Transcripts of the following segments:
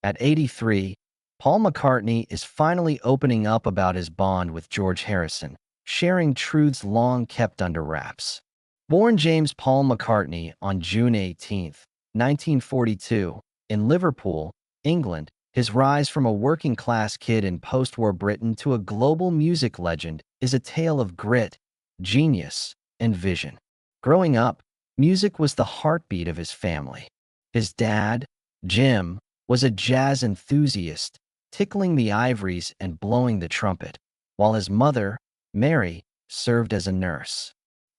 At 83, Paul McCartney is finally opening up about his bond with George Harrison, sharing truths long kept under wraps. Born James Paul McCartney on June 18, 1942, in Liverpool, England, his rise from a working-class kid in post-war Britain to a global music legend is a tale of grit, genius, and vision. Growing up, music was the heartbeat of his family. His dad, Jim, was a jazz enthusiast, tickling the ivories and blowing the trumpet, while his mother, Mary, served as a nurse.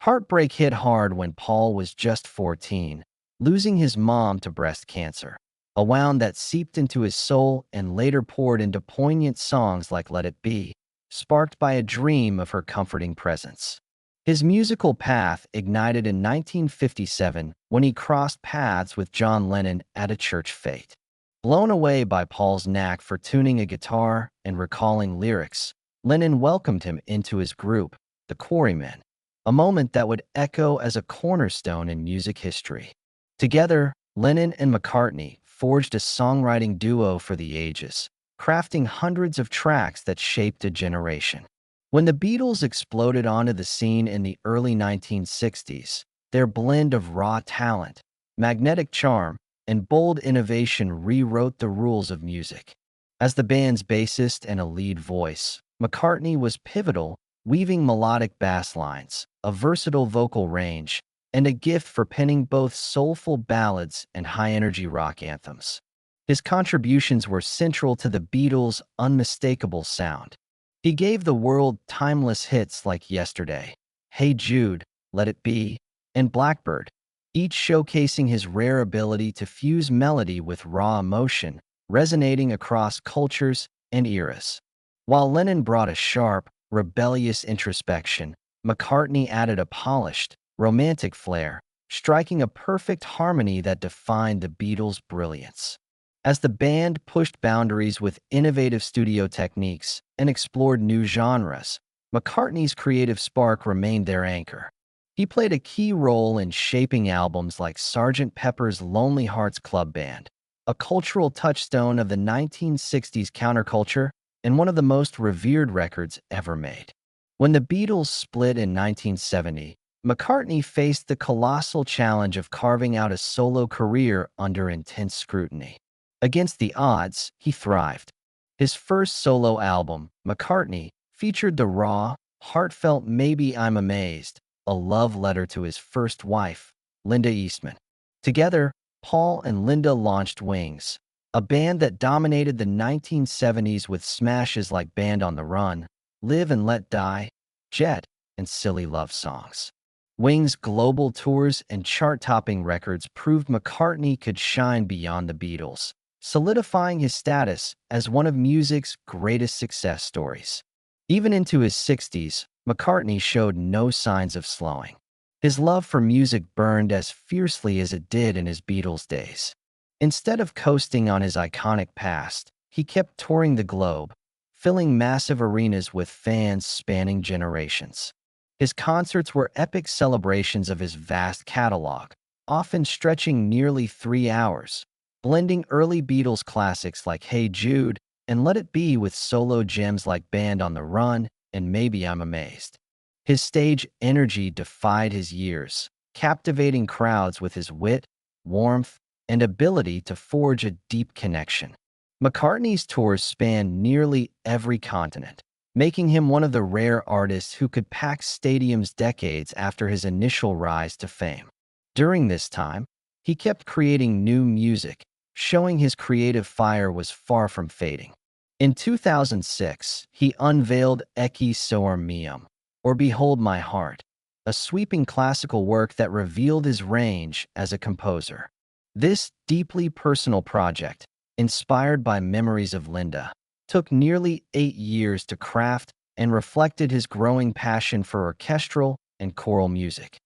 Heartbreak hit hard when Paul was just 14, losing his mom to breast cancer, a wound that seeped into his soul and later poured into poignant songs like Let It Be, sparked by a dream of her comforting presence. His musical path ignited in 1957 when he crossed paths with John Lennon at a church fete. Blown away by Paul's knack for tuning a guitar and recalling lyrics, Lennon welcomed him into his group, the Quarrymen, a moment that would echo as a cornerstone in music history. Together, Lennon and McCartney forged a songwriting duo for the ages, crafting hundreds of tracks that shaped a generation. When the Beatles exploded onto the scene in the early 1960s, their blend of raw talent, magnetic charm, and bold innovation rewrote the rules of music. As the band's bassist and a lead voice, McCartney was pivotal, weaving melodic bass lines, a versatile vocal range, and a gift for penning both soulful ballads and high-energy rock anthems. His contributions were central to the Beatles' unmistakable sound. He gave the world timeless hits like Yesterday, Hey Jude, Let It Be, and Blackbird, each showcasing his rare ability to fuse melody with raw emotion, resonating across cultures and eras. While Lennon brought a sharp, rebellious introspection, McCartney added a polished, romantic flair, striking a perfect harmony that defined the Beatles' brilliance. As the band pushed boundaries with innovative studio techniques and explored new genres, McCartney's creative spark remained their anchor. He played a key role in shaping albums like Sgt. Pepper's Lonely Hearts Club Band, a cultural touchstone of the 1960s counterculture and one of the most revered records ever made. When the Beatles split in 1970, McCartney faced the colossal challenge of carving out a solo career under intense scrutiny. Against the odds, he thrived. His first solo album, McCartney, featured the raw, heartfelt Maybe I'm Amazed, a love letter to his first wife, Linda Eastman. Together, Paul and Linda launched Wings, a band that dominated the 1970s with smashes like Band on the Run, Live and Let Die, Jet, and Silly Love Songs. Wings' global tours and chart-topping records proved McCartney could shine beyond the Beatles, solidifying his status as one of music's greatest success stories. Even into his 60s, McCartney showed no signs of slowing. His love for music burned as fiercely as it did in his Beatles days. Instead of coasting on his iconic past, he kept touring the globe, filling massive arenas with fans spanning generations. His concerts were epic celebrations of his vast catalog, often stretching nearly 3 hours, blending early Beatles classics like Hey Jude and Let It Be with solo gems like Band on the Run and Maybe I'm Amazed. His stage energy defied his years, captivating crowds with his wit, warmth, and ability to forge a deep connection. McCartney's tours spanned nearly every continent, making him one of the rare artists who could pack stadiums decades after his initial rise to fame. During this time, he kept creating new music, showing his creative fire was far from fading. In 2006, he unveiled Ecce Soar Meum, or Behold My Heart, a sweeping classical work that revealed his range as a composer. This deeply personal project, inspired by memories of Linda, took nearly 8 years to craft and reflected his growing passion for orchestral and choral music.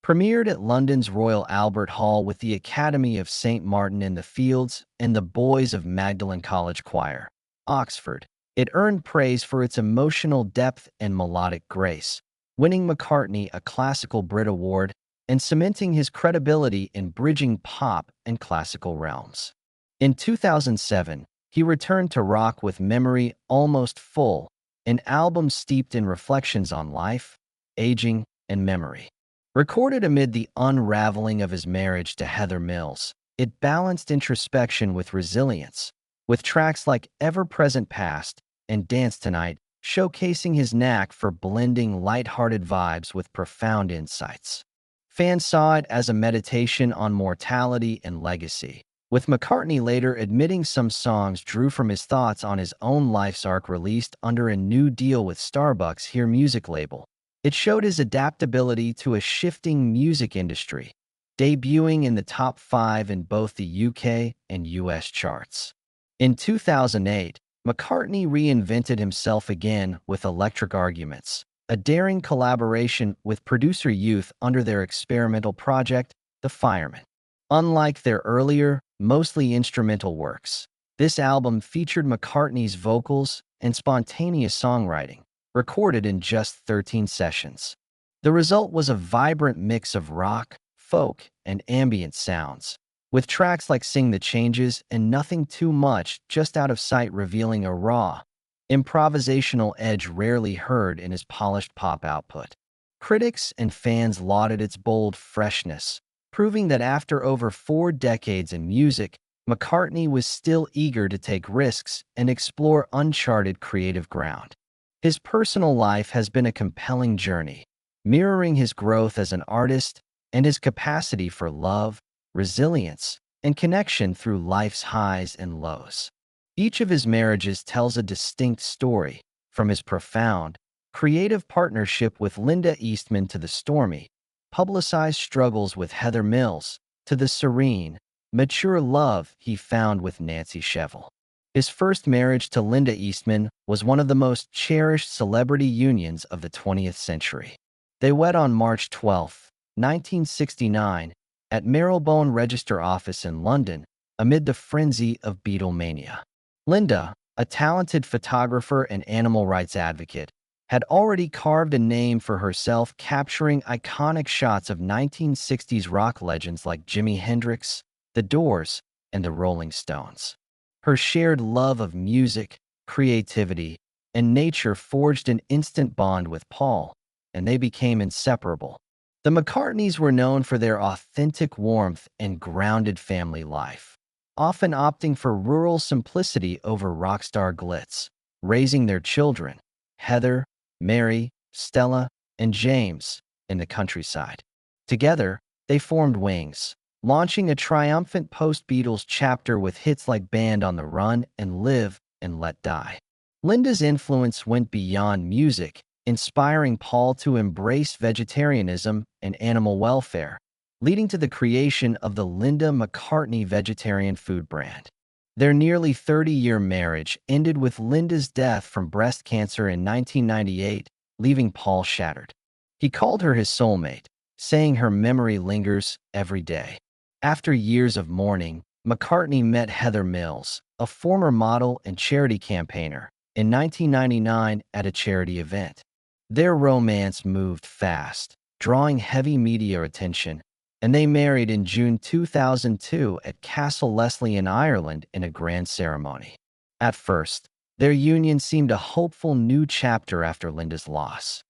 Premiered at London's Royal Albert Hall with the Academy of St. Martin in the Fields and the Boys of Magdalen College Choir, Oxford, it earned praise for its emotional depth and melodic grace, winning McCartney a Classical Brit Award and cementing his credibility in bridging pop and classical realms. In 2007, he returned to rock with Memory Almost Full, an album steeped in reflections on life, aging, and memory. Recorded amid the unraveling of his marriage to Heather Mills, it balanced introspection with resilience, with tracks like Ever Present Past and Dance Tonight showcasing his knack for blending lighthearted vibes with profound insights. Fans saw it as a meditation on mortality and legacy, with McCartney later admitting some songs drew from his thoughts on his own life's arc released under a new deal with Starbucks Here music label. It showed his adaptability to a shifting music industry, debuting in the top 5 in both the UK and US charts. In 2008, McCartney reinvented himself again with Electric Arguments, a daring collaboration with producer Youth under their experimental project, The Fireman. Unlike their earlier, mostly instrumental works, this album featured McCartney's vocals and spontaneous songwriting, recorded in just 13 sessions. The result was a vibrant mix of rock, folk, and ambient sounds, with tracks like Sing the Changes and Nothing Too Much Just Out of Sight revealing a raw, improvisational edge rarely heard in his polished pop output. Critics and fans lauded its bold freshness, proving that after over 4 decades in music, McCartney was still eager to take risks and explore uncharted creative ground. His personal life has been a compelling journey, mirroring his growth as an artist and his capacity for love, resilience, and connection through life's highs and lows. Each of his marriages tells a distinct story, from his profound, creative partnership with Linda Eastman to the stormy, publicized struggles with Heather Mills, to the serene, mature love he found with Nancy Shevell. His first marriage to Linda Eastman was one of the most cherished celebrity unions of the 20th century. They wed on March 12, 1969, at Marylebone Register Office in London, amid the frenzy of Beatlemania. Linda, a talented photographer and animal rights advocate, had already carved a name for herself capturing iconic shots of 1960s rock legends like Jimi Hendrix, The Doors, and the Rolling Stones. Her shared love of music, creativity, and nature forged an instant bond with Paul, and they became inseparable. The McCartneys were known for their authentic warmth and grounded family life, often opting for rural simplicity over rockstar glitz, raising their children, Heather, Mary, Stella, and James, in the countryside. Together, they formed Wings, launching a triumphant post-Beatles chapter with hits like Band on the Run and Live and Let Die. Linda's influence went beyond music, inspiring Paul to embrace vegetarianism and animal welfare, leading to the creation of the Linda McCartney vegetarian food brand. Their nearly 30-year marriage ended with Linda's death from breast cancer in 1998, leaving Paul shattered. He called her his soulmate, saying her memory lingers every day. After years of mourning, McCartney met Heather Mills, a former model and charity campaigner, in 1999 at a charity event. Their romance moved fast, drawing heavy media attention, and they married in June 2002 at Castle Leslie in Ireland in a grand ceremony. At first, their union seemed a hopeful new chapter after Linda's loss.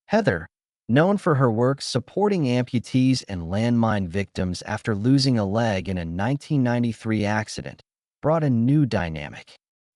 Heather, known for her work supporting amputees and landmine victims after losing a leg in a 1993 accident, brought a new dynamic.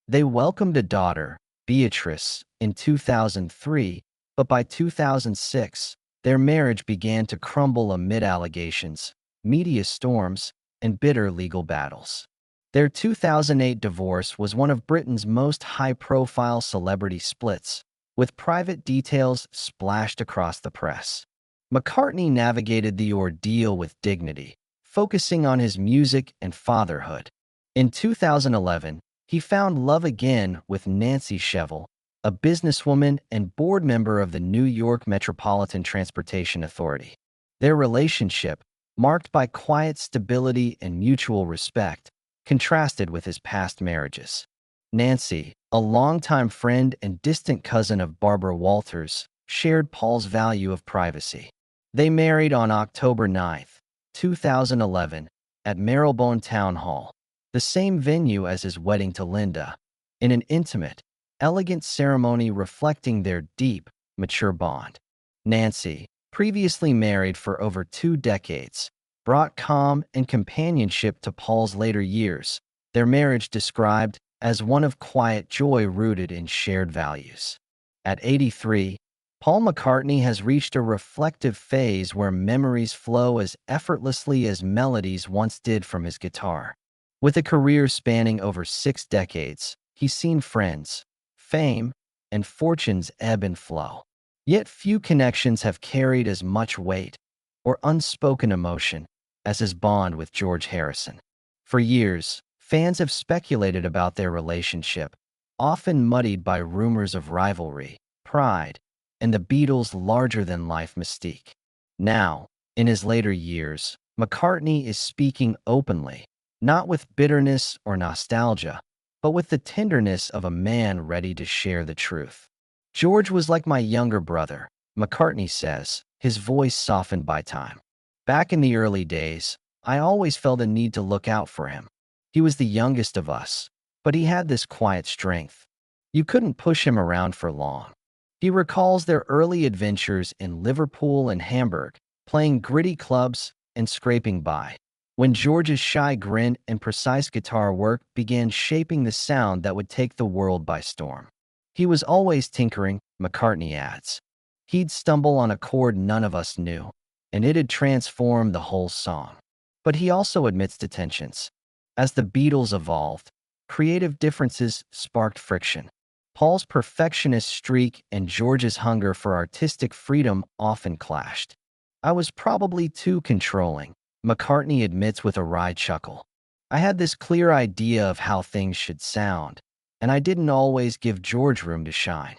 They welcomed a daughter, Beatrice, in 2003, but by 2006, their marriage began to crumble amid allegations, media storms, and bitter legal battles. Their 2008 divorce was one of Britain's most high-profile celebrity splits, with private details splashed across the press. McCartney navigated the ordeal with dignity, focusing on his music and fatherhood. In 2011, he found love again with Nancy Shevell, a businesswoman and board member of the New York Metropolitan Transportation Authority. Their relationship, marked by quiet stability and mutual respect, contrasted with his past marriages. Nancy, a longtime friend and distant cousin of Barbara Walters, shared Paul's value of privacy. They married on October 9, 2011, at Marylebone Town Hall, the same venue as his wedding to Linda, in an intimate, elegant ceremony reflecting their deep, mature bond. Nancy, previously married for over 2 decades, brought calm and companionship to Paul's later years, their marriage described as one of quiet joy rooted in shared values. At 83, Paul McCartney has reached a reflective phase where memories flow as effortlessly as melodies once did from his guitar. With a career spanning over 6 decades, he's seen friends, fame, and fortunes ebb and flow. Yet few connections have carried as much weight or unspoken emotion as his bond with George Harrison. For years, fans have speculated about their relationship, often muddied by rumors of rivalry, pride, and the Beatles' larger-than-life mystique. Now, in his later years, McCartney is speaking openly, not with bitterness or nostalgia, but with the tenderness of a man ready to share the truth. George was like my younger brother, McCartney says, his voice softened by time. Back in the early days, I always felt a need to look out for him. He was the youngest of us, but he had this quiet strength. You couldn't push him around for long. He recalls their early adventures in Liverpool and Hamburg, playing gritty clubs and scraping by, when George's shy grin and precise guitar work began shaping the sound that would take the world by storm. He was always tinkering, McCartney adds. He'd stumble on a chord none of us knew, and it'd transform the whole song. But he also admits to tensions. As the Beatles evolved, creative differences sparked friction. Paul's perfectionist streak and George's hunger for artistic freedom often clashed. I was probably too controlling, McCartney admits with a wry chuckle. I had this clear idea of how things should sound, and I didn't always give George room to shine.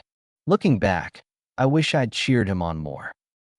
Looking back, I wish I'd cheered him on more.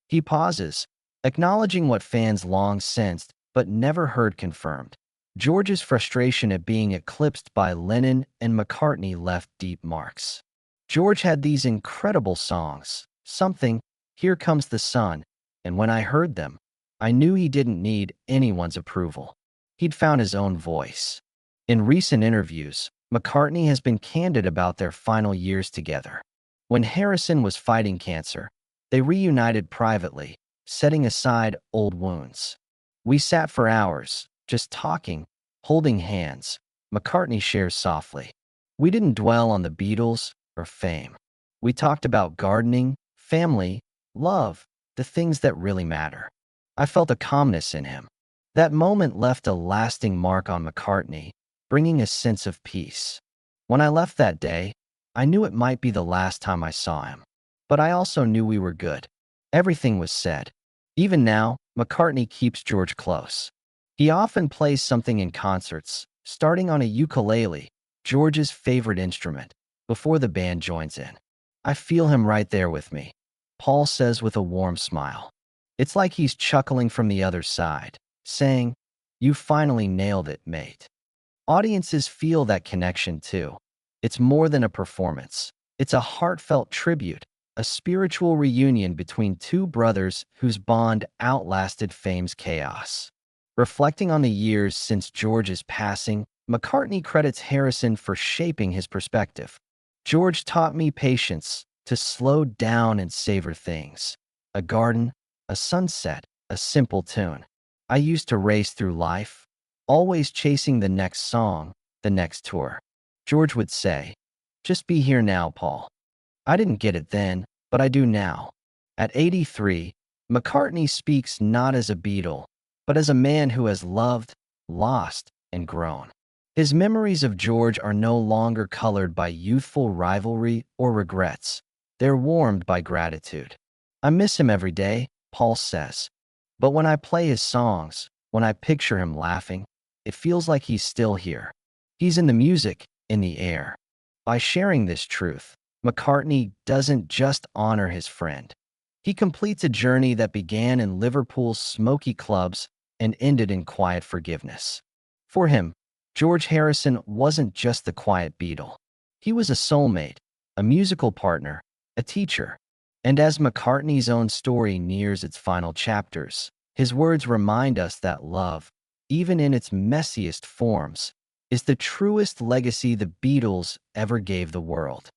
He pauses, acknowledging what fans long sensed but never heard confirmed. George's frustration at being eclipsed by Lennon and McCartney left deep marks. George had these incredible songs, Something, Here Comes the Sun, and when I heard them, I knew he didn't need anyone's approval. He'd found his own voice. In recent interviews, McCartney has been candid about their final years together. When Harrison was fighting cancer, they reunited privately, setting aside old wounds. We sat for hours, just talking, holding hands, McCartney shares softly. We didn't dwell on the Beatles or fame. We talked about gardening, family, love, the things that really matter. I felt a calmness in him. That moment left a lasting mark on McCartney, bringing a sense of peace. When I left that day, I knew it might be the last time I saw him. But I also knew we were good. Everything was said. Even now, McCartney keeps George close. He often plays something in concerts, starting on a ukulele, George's favorite instrument, before the band joins in. I feel him right there with me, Paul says with a warm smile. It's like he's chuckling from the other side, saying, "You finally nailed it, mate." Audiences feel that connection too. It's more than a performance. It's a heartfelt tribute, a spiritual reunion between two brothers whose bond outlasted fame's chaos. Reflecting on the years since George's passing, McCartney credits Harrison for shaping his perspective. George taught me patience, to slow down and savor things. A garden, a sunset, a simple tune. I used to race through life, always chasing the next song, the next tour. George would say, "Just be here now, Paul." I didn't get it then, but I do now. At 83, McCartney speaks not as a Beatle, but as a man who has loved, lost, and grown. His memories of George are no longer colored by youthful rivalry or regrets. They're warmed by gratitude. I miss him every day, Paul says. But when I play his songs, when I picture him laughing, it feels like he's still here. He's in the music, in the air. By sharing this truth, McCartney doesn't just honor his friend. He completes a journey that began in Liverpool's smoky clubs and ended in quiet forgiveness. For him, George Harrison wasn't just the quiet Beatle. He was a soulmate, a musical partner, a teacher. And as McCartney's own story nears its final chapters, his words remind us that love, even in its messiest forms, is the truest legacy the Beatles ever gave the world.